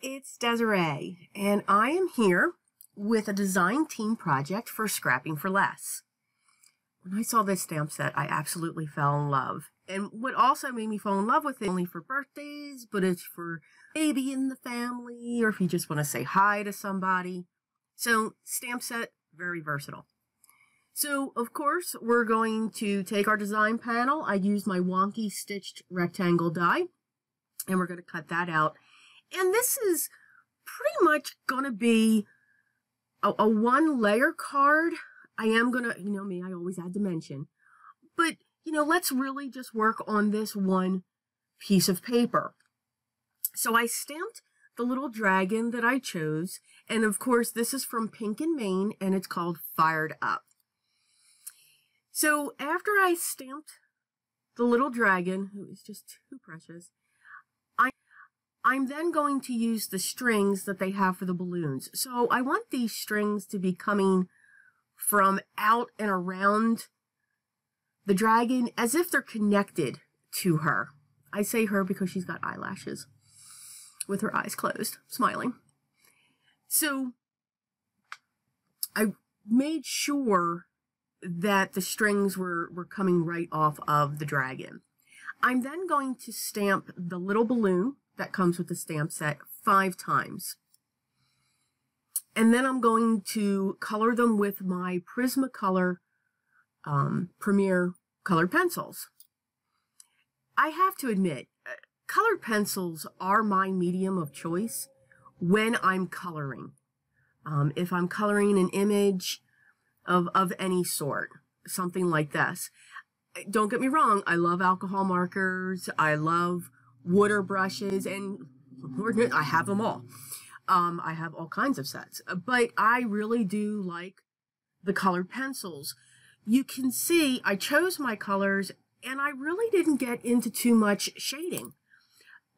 it's Desiree, and I am here with a design team project for Scrapping for Less. When I saw this stamp set, I absolutely fell in love. And what also made me fall in love with it, only for birthdays, but it's for baby in the family, or if you just want to say hi to somebody. So, stamp set, very versatile. So, of course, we're going to take our design panel. I used my wonky stitched rectangle die, and we're going to cut that out. And this is pretty much going to be a one-layer card. I am going to, you know me, I always add dimension. But, you know, let's really just work on this one piece of paper. So I stamped the little dragon that I chose. And, of course, this is from Pink and Maine, and it's called Fired Up. So after I stamped the little dragon, who is just too precious, I'm then going to use the strings that they have for the balloons. So I want these strings to be coming from out and around the dragon as if they're connected to her. I say her because she's got eyelashes with her eyes closed, smiling. So I made sure that the strings were coming right off of the dragon. I'm then going to stamp the little balloon that comes with the stamp set 5 times. And then I'm going to color them with my Prismacolor Premier colored pencils. I have to admit, colored pencils are my medium of choice when I'm coloring. If I'm coloring an image of any sort, something like this. Don't get me wrong, I love alcohol markers, I love water brushes, and I have them all. I have all kinds of sets, but I really do like the colored pencils. You can see I chose my colors and I really didn't get into too much shading.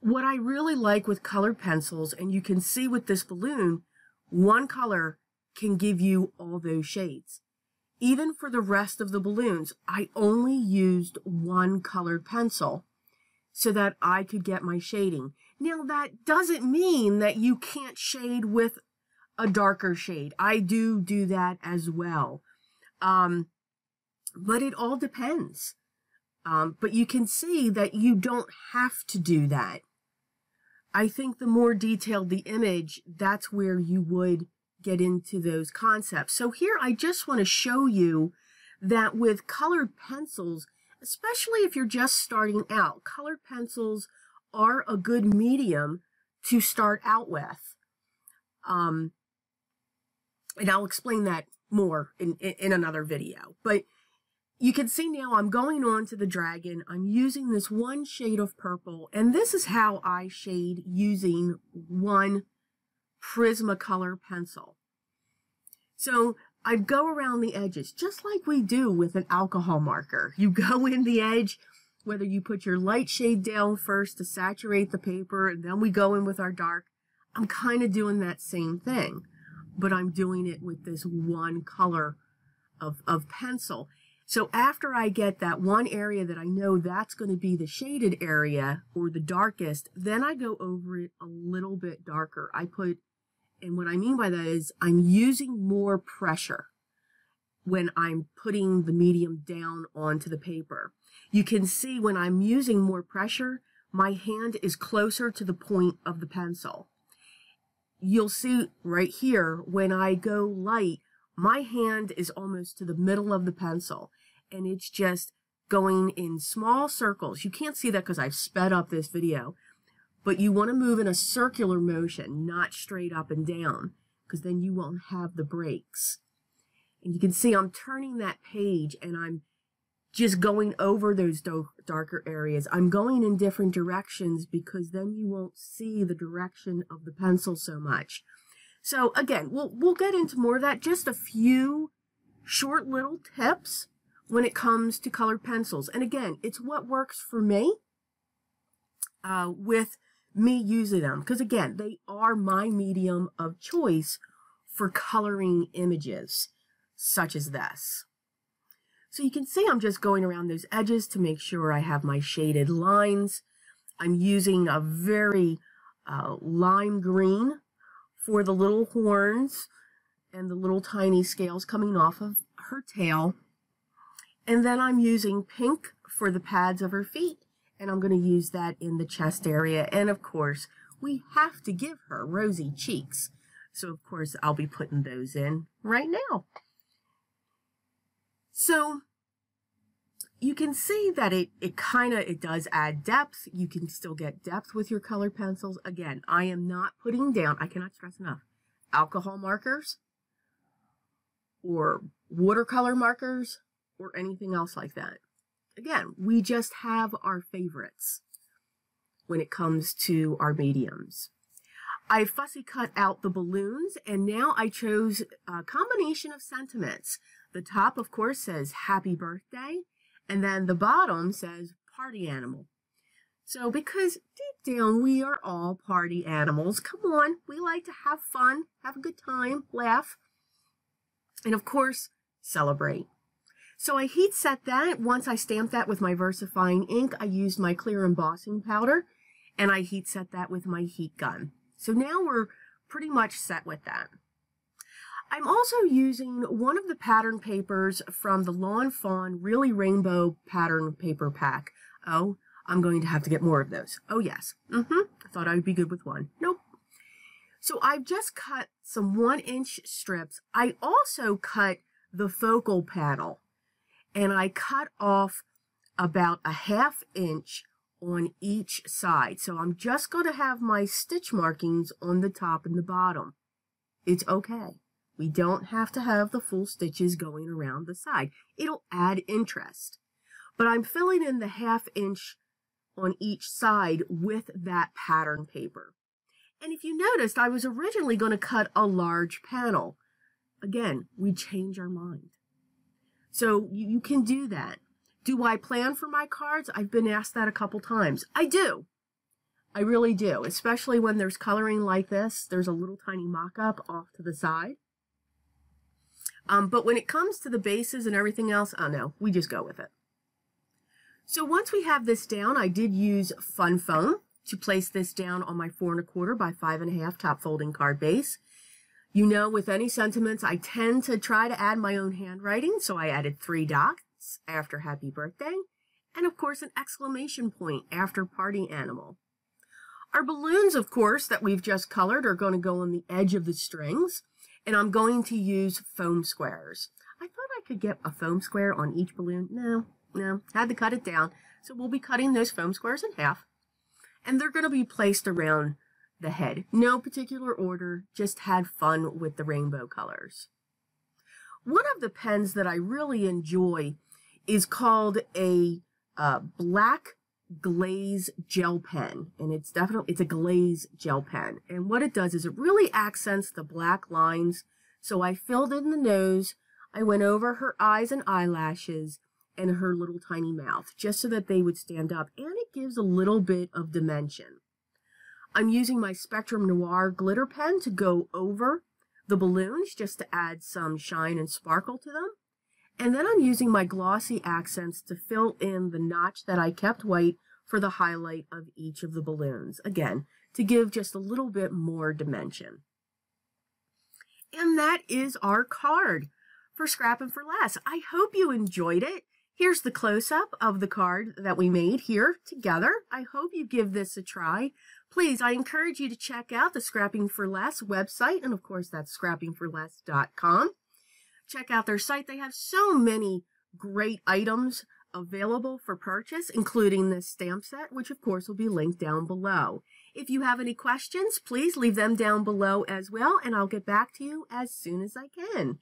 What I really like with colored pencils, and you can see with this balloon, one color can give you all those shades. Even for the rest of the balloons, I only used one colored pencil so that I could get my shading. Now, that doesn't mean that you can't shade with a darker shade. I do that as well. But it all depends. But you can see that you don't have to do that. I think the more detailed the image, that's where you would get into those concepts. So here I just want to show you that with colored pencils, especially if you're just starting out, colored pencils are a good medium to start out with. And I'll explain that more in another video. But you can see now I'm going on to the dragon. I'm using this one shade of purple, and this is how I shade using one Prismacolor pencil. So I go around the edges just like we do with an alcohol marker. You go in the edge, whether you put your light shade down first to saturate the paper, and then we go in with our dark. I'm kind of doing that same thing, but I'm doing it with this one color of pencil. So after I get that one area that I know that's going to be the shaded area or the darkest, then I go over it a little bit darker. And what I mean by that is I'm using more pressure when I'm putting the medium down onto the paper. You can see when I'm using more pressure, my hand is closer to the point of the pencil. You'll see right here, when I go light, my hand is almost to the middle of the pencil, and it's just going in small circles. You can't see that because I've sped up this video, but you want to move in a circular motion, not straight up and down, because then you won't have the breaks. And you can see I'm turning that page, and I'm just going over those darker areas. I'm going in different directions because then you won't see the direction of the pencil so much. So again, we'll get into more of that. Just a few short little tips when it comes to colored pencils. And again, it's what works for me with me using them. Because again, they are my medium of choice for coloring images such as this. So you can see I'm just going around those edges to make sure I have my shaded lines. I'm using a very lime green for the little horns and the little tiny scales coming off of her tail. And then I'm using pink for the pads of her feet, and I'm going to use that in the chest area. And of course, we have to give her rosy cheeks. So of course, I'll be putting those in right now. So you can see that it does add depth. You can still get depth with your color pencils. Again, I am not putting down, I cannot stress enough, alcohol markers or watercolor markers or anything else like that. Again, we just have our favorites when it comes to our mediums. I fussy cut out the balloons, and now I chose a combination of sentiments. The top, of course, says happy birthday, and then the bottom says party animal. So because deep down we are all party animals, come on, we like to have fun, have a good time, laugh, and of course, celebrate. So I heat set that. Once I stamped that with my VersaFine ink, I used my clear embossing powder, and I heat set that with my heat gun. So now we're pretty much set with that. I'm also using one of the pattern papers from the Lawn Fawn Really Rainbow pattern paper pack. Oh, I'm going to have to get more of those. Oh yes, I thought I would be good with one. Nope. So I've just cut some 1-inch strips. I also cut the focal panel, and I cut off about a 1/2 inch on each side. So I'm just going to have my stitch markings on the top and the bottom. It's okay. We don't have to have the full stitches going around the side. It'll add interest. But I'm filling in the 1/2 inch on each side with that pattern paper. And if you noticed, I was originally going to cut a large panel. Again, we change our mind. So you can do that. Do I plan for my cards? I've been asked that a couple times. I do. I really do, especially when there's coloring like this. There's a little tiny mock-up off to the side. But when it comes to the bases and everything else, oh no, we just go with it. So once we have this down, I did use Fun Foam to place this down on my 4 1/4 by 5 1/2 top folding card base. You know, with any sentiments, I tend to try to add my own handwriting, so I added 3 dots after happy birthday, and of course an exclamation point after party animal. Our balloons, of course, that we've just colored are going to go on the edge of the strings, and I'm going to use foam squares. I thought I could get a foam square on each balloon. No, had to cut it down. So we'll be cutting those foam squares in half, and they're going to be placed around the head. No particular order, just had fun with the rainbow colors. One of the pens that I really enjoy is called a black glaze gel pen, and it's a glaze gel pen, and what it does is it really accents the black lines. So I filled in the nose, I went over her eyes and eyelashes and her little tiny mouth just so that they would stand up, and it gives a little bit of dimension. I'm using my Spectrum Noir glitter pen to go over the balloons just to add some shine and sparkle to them. And then I'm using my glossy accents to fill in the notch that I kept white for the highlight of each of the balloons. Again, to give just a little bit more dimension. And that is our card for Scrappin' for Less. I hope you enjoyed it. Here's the close-up of the card that we made here together. I hope you give this a try. Please, I encourage you to check out the Scrapping for Less website, and of course that's scrappingforless.com. Check out their site. They have so many great items available for purchase, including this stamp set, which of course will be linked down below. If you have any questions, please leave them down below as well, and I'll get back to you as soon as I can.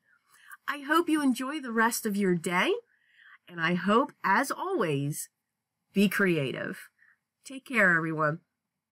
I hope you enjoy the rest of your day, and I hope, as always, be creative. Take care, everyone.